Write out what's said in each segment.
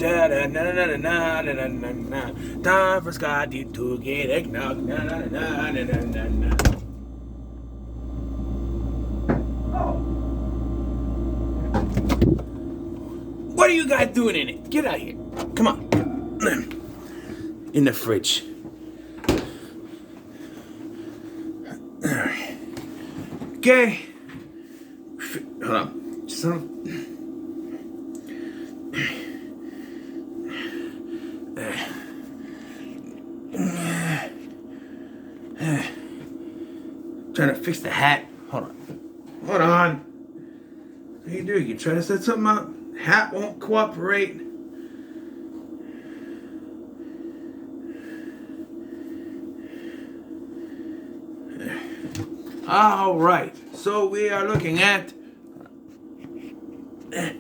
Da da na na na na na na na na. Time for Scotty to get eggnog. Na na na na na na na. Oh. What are you guys doing in it? Get out here. Come on. In the fridge. Okay. Hold on. Trying to fix the hat. Hold on. Hold on. What are you doing? You trying to set something up? Hat won't cooperate. All right. So we are looking at hat.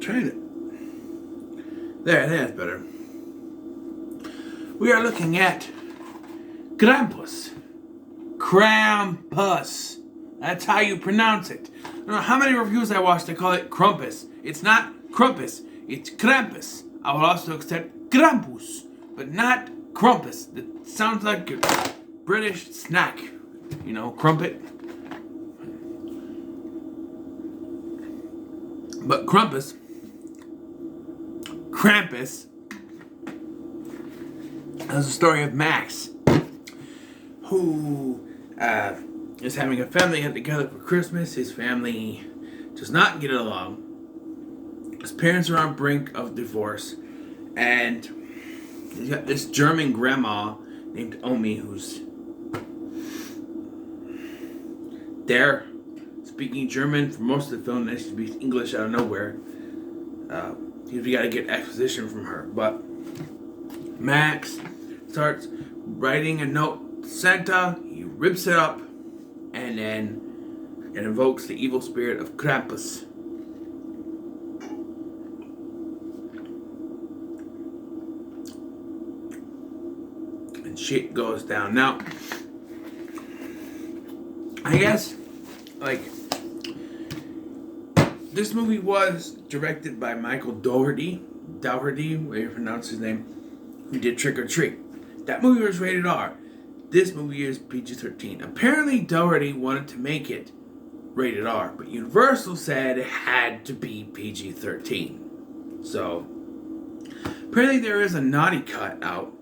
Trying it. There, that's better. We are looking at Krampus. Krampus. That's how you pronounce it. I don't know how many reviews I watched, they call it Krampus. It's not Krampus, it's Krampus. I will also accept Krampus, but not Krampus. That sounds like a British snack. You know, crumpet. But Krampus is the story of Max, who is having a family get together for Christmas. His family does not get along. His parents are on brink of divorce, and he's got this German grandma named Omi who's there speaking German for most of the film. Then she speaks English out of nowhere. We got to get exposition from her, but Max starts writing a note to Santa. He rips it up, and then it invokes the evil spirit of Krampus. And shit goes down. Now, I guess, like, this movie was directed by Michael Dougherty, whatever you pronounce his name, who did Trick or Treat. That movie was rated R. This movie is PG-13. Apparently, Dougherty wanted to make it rated R, but Universal said it had to be PG-13. So, apparently there is a naughty cut out.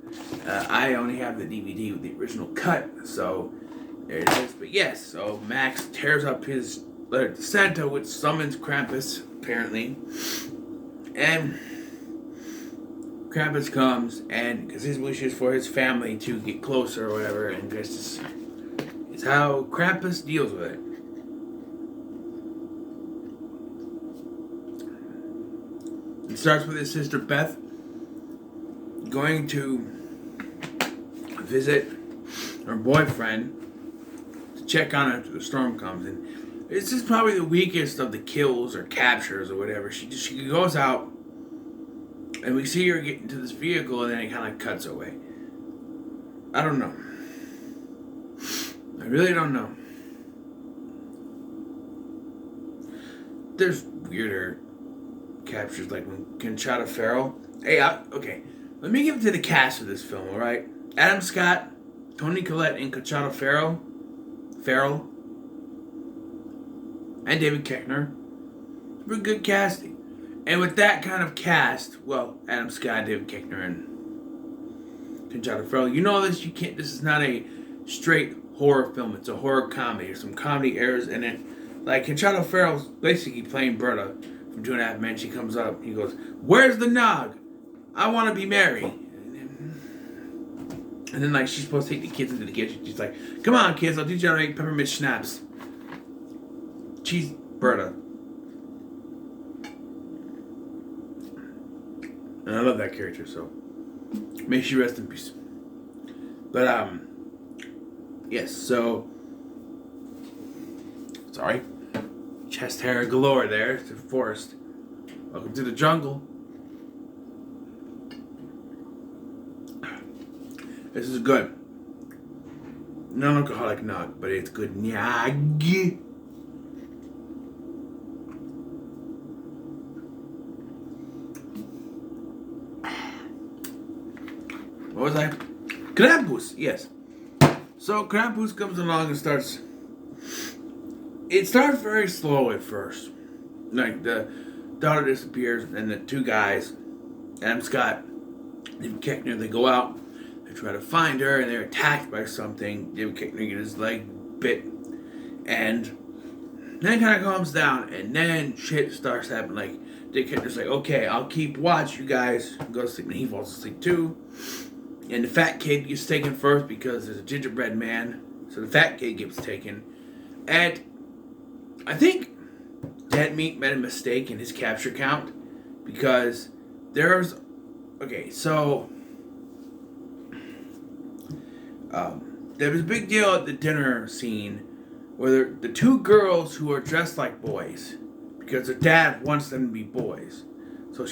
I only have the DVD with the original cut, so there it is. But yes, so Max tears up his letter to Santa, which summons Krampus, apparently. And Krampus comes, and because his wish is for his family to get closer or whatever, and this is how Krampus deals with it. It starts with his sister Beth going to visit her boyfriend to check on her after the storm comes, and this is probably the weakest of the kills or captures or whatever. She goes out, and we see her get into this vehicle, and then it kind of cuts away. I don't know. I really don't know. There's weirder captures, like when Conchata Farrell. Okay. Let me give it to the cast of this film, alright? Adam Scott, Toni Collette, and Conchata Farrell, and David Koechner. Pretty good casting. And with that kind of cast, well, Adam Scott, David Koechner, and Conchata Farrell, you know this. This is not a straight horror film. It's a horror comedy. There's some comedy errors in it. Like Conchata Farrell's basically playing Berta from 2.5 Men. She comes up. He goes, "Where's the nog? I want to be married." And then like she's supposed to take the kids into the kitchen. She's like, "Come on, kids, I'll teach you how to make peppermint schnapps." She's Berta. And I love that character, so may she rest in peace. But yes, so sorry. Chest hair galore there to Forrest. Welcome to the jungle. This is good. Non-alcoholic nog, but it's good nyag. What was I? Krampus, yes. So Krampus comes along and starts. It starts very slow at first. Like the daughter disappears, and the two guys, Adam Scott and Keckner, they go out. They try to find her, and they're attacked by something. David Keckner gets his leg bit, and then it kind of calms down, and then shit starts happening. Like David Keckner's like, "Okay, I'll keep watch. You guys go to sleep," and he falls asleep too. And the fat kid gets taken first because there's a gingerbread man, so the fat kid gets taken. And I think Dead Meat made a mistake in his capture count because there's okay, so there was a big deal at the dinner scene where the two girls who are dressed like boys because their dad wants them to be boys, so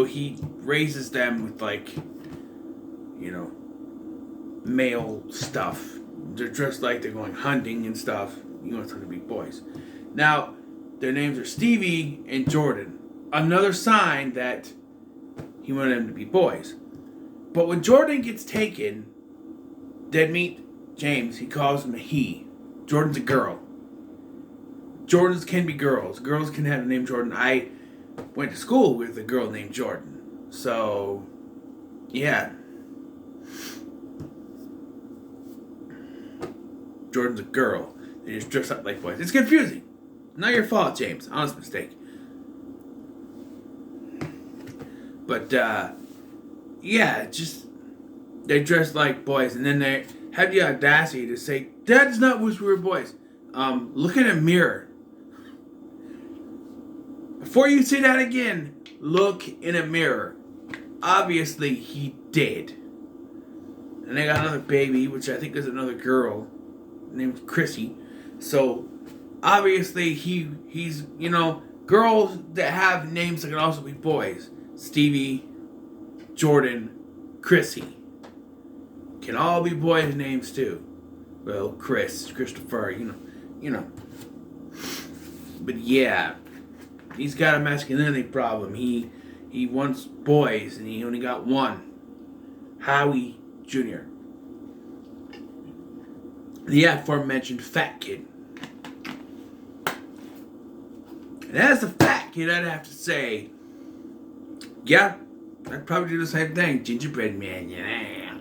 he raises them with like, you know, male stuff. They're dressed like they're going hunting and stuff. He wants them to be boys. Now, their names are Stevie and Jordan. Another sign that he wanted them to be boys. But when Jordan gets taken, Dead Meat James, he calls him a he. Jordan's a girl. Jordans can be girls. Girls can have the name Jordan. I went to school with a girl named Jordan. So, yeah. Jordan's a girl. They just dress up like boys. It's confusing. Not your fault, James. Honest mistake. But, yeah, just, they dress like boys, and then they have the audacity to say, "That's not what we were boys." Look in a mirror. Before you say that again, look in a mirror. Obviously, he did. And they got another baby, which I think is another girl, named Chrissy. So, obviously, he's, you know, girls that have names that can also be boys. Stevie, Jordan, Chrissy. Can all be boys' names, too. Well, Christopher, you know. But, yeah. He's got a masculinity problem. He wants boys, and he only got one. Howie Jr. The aforementioned fat kid. And as the fat kid, I'd have to say, yeah, I'd probably do the same thing. Gingerbread man, yeah.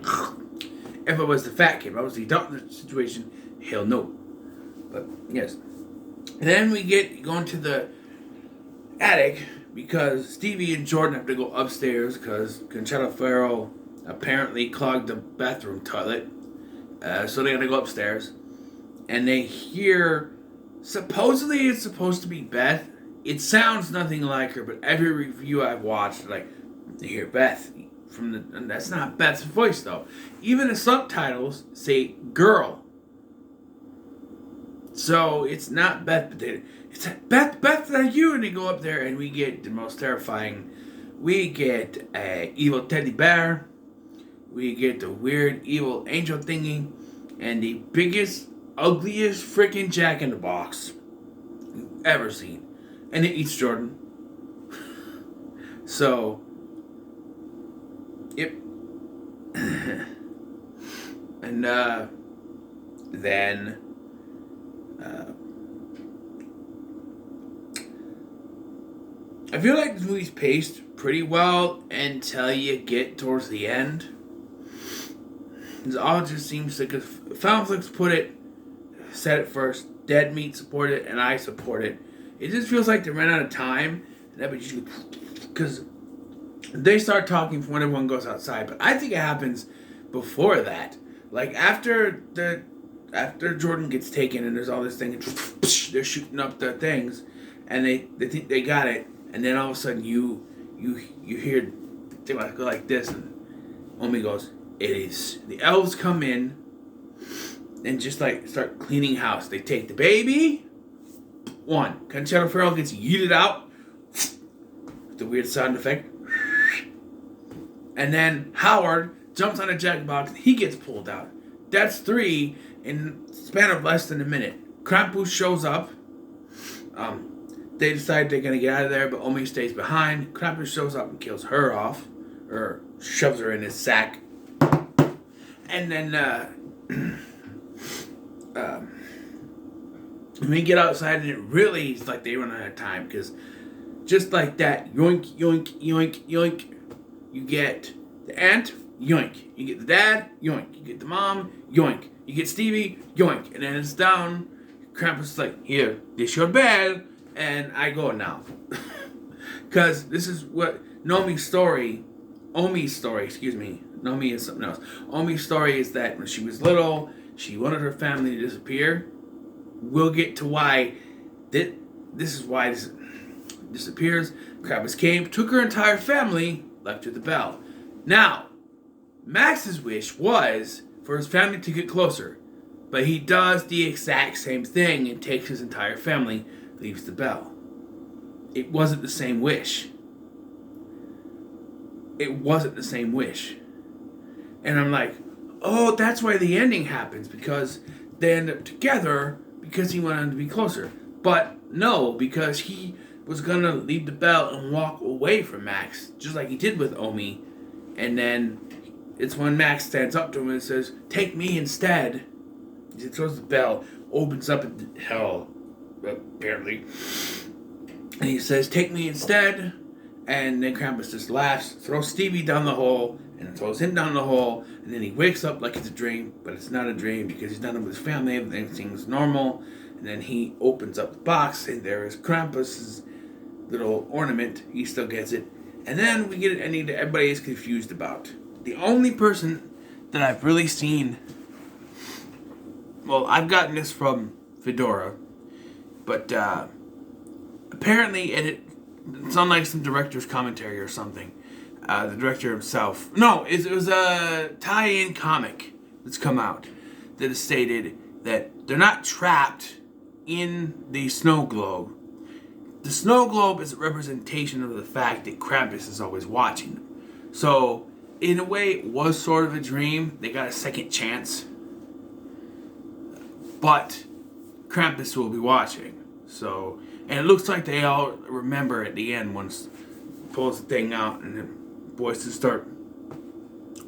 If I was the fat kid, if I was the adult in the situation, hell no. But, yes. And then we get going to the attic because Stevie and Jordan have to go upstairs because Conchetta Farrell apparently clogged the bathroom toilet. So they gotta go upstairs. And they hear, supposedly it's supposed to be Beth. It sounds nothing like her, but every review I've watched, like, they hear Beth and that's not Beth's voice though. Even the subtitles say girl. So it's not Beth, but it's Beth, that you? And they go up there and we get the most terrifying. We get a evil teddy bear. We get the weird evil angel thingy. And the biggest, ugliest freaking Jack-in-the-Box you've ever seen. And it eats Jordan. So, yep. And then I feel like this movie's paced pretty well until you get towards the end. It all just seems like Filmflix said it first, Dead Meat supported it, and I support it. It just feels like they ran out of time, because they start talking when everyone goes outside. But I think it happens before that. Like after Jordan gets taken and there's all this thing, and they're shooting up the things, and they think they got it, and then all of a sudden you hear they might go like this, and Omi goes, "It is." The elves come in and just like start cleaning house. They take the baby. One, Conchetta Farrell gets yeeted out with the weird sound effect. And then Howard jumps on a jackbox, he gets pulled out. That's 3 in the span of less than a minute. Krampus shows up. They decide they're going to get out of there, but Omi stays behind. Krampus shows up and kills her off, or shoves her in his sack. And then we get outside, and it really is like they run out of time, because just like that, yoink, yoink, yoink, yoink, you get the aunt, yoink. You get the dad, yoink. You get the mom, yoink. You get Stevie, yoink. And then it's down. Krampus is like, here, this your bed, and I go now. Because this is what Omi's story, Nomi is something else. Omi's story is that when she was little, she wanted her family to disappear. We'll get to why this is why this disappears. Krampus came, took her entire family, left her the bell. Now, Max's wish was for his family to get closer, but he does the exact same thing and takes his entire family, leaves the bell. It wasn't the same wish. It wasn't the same wish. And I'm like, oh, that's why the ending happens, because they end up together because he wanted to be closer. But no, because he was going to leave the bell and walk away from Max, just like he did with Omi. And then it's when Max stands up to him and says, take me instead. He throws the bell, opens up into hell, apparently. And he says, take me instead. And then Krampus just laughs, throws Stevie down the hole, and throws him down the hole. And then he wakes up like it's a dream, but it's not a dream because he's not with his family, everything's normal. And then he opens up the box, and there is Krampus's little ornament. He still gets it. And then we get an ending that everybody is confused about. The only person that I've really seen... Well, I've gotten this from Fedora, but apparently, and it's unlike some director's commentary or something. The director himself... No, it was a tie-in comic that's come out that has stated that they're not trapped in the snow globe. The snow globe is a representation of the fact that Krampus is always watching them. So, in a way, it was sort of a dream. They got a second chance. But Krampus will be watching. So, and it looks like they all remember at the end once he pulls the thing out and the voices start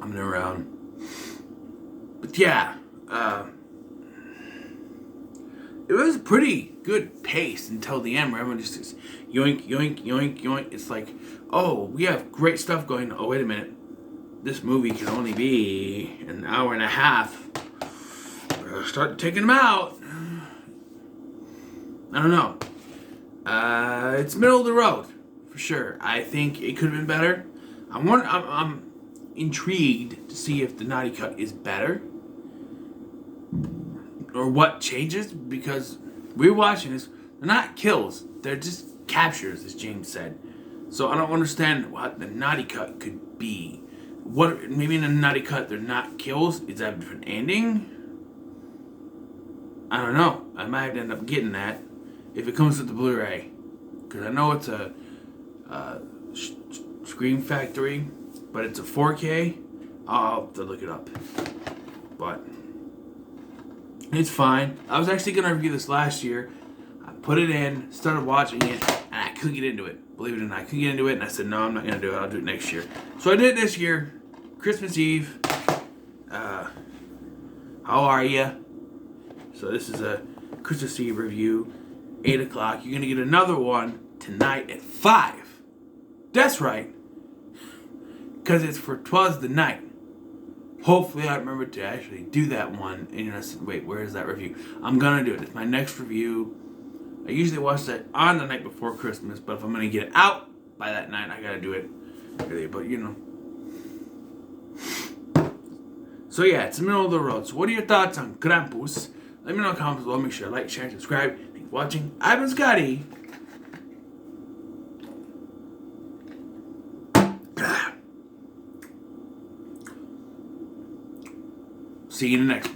coming around. But yeah, it was a pretty good pace until the end where everyone just says, yoink, yoink, yoink, yoink. It's like, oh, we have great stuff going. Oh, wait a minute. This movie can only be an hour and a half. Start taking them out. I don't know. It's middle of the road for sure. I think it could have been better. I'm intrigued to see if the naughty cut is better or what changes, because we're watching this. They're not kills. They're just captures, as James said. So I don't understand what the naughty cut could be. What, maybe in the naughty cut they're not kills? Is that a different ending? I don't know. I might end up getting that if it comes with the Blu-ray, because I know it's a Scream Factory, but it's a 4K. I'll have to look it up, but it's fine. I was actually gonna review this last year. I put it in, started watching it, and I couldn't get into it. Believe it or not, I couldn't get into it, and I said, no, I'm not gonna do it. I'll do it next year. So I did it this year, Christmas Eve. How are ya? So this is a Christmas Eve review, 8 o'clock. You're going to get another one tonight at 5. That's right. Because it's for 'Twas the Night. Hopefully I remember to actually do that one. And you're going to say, wait, where is that review? I'm going to do it. It's my next review. I usually watch that on the night before Christmas. But if I'm going to get it out by that night, I got to do it early. But, you know. So yeah, it's the middle of the road. So what are your thoughts on Krampus? Let me know in the comments below. Make sure to like, share, and subscribe. Thanks for watching. I've been Scotty. See you in the next one.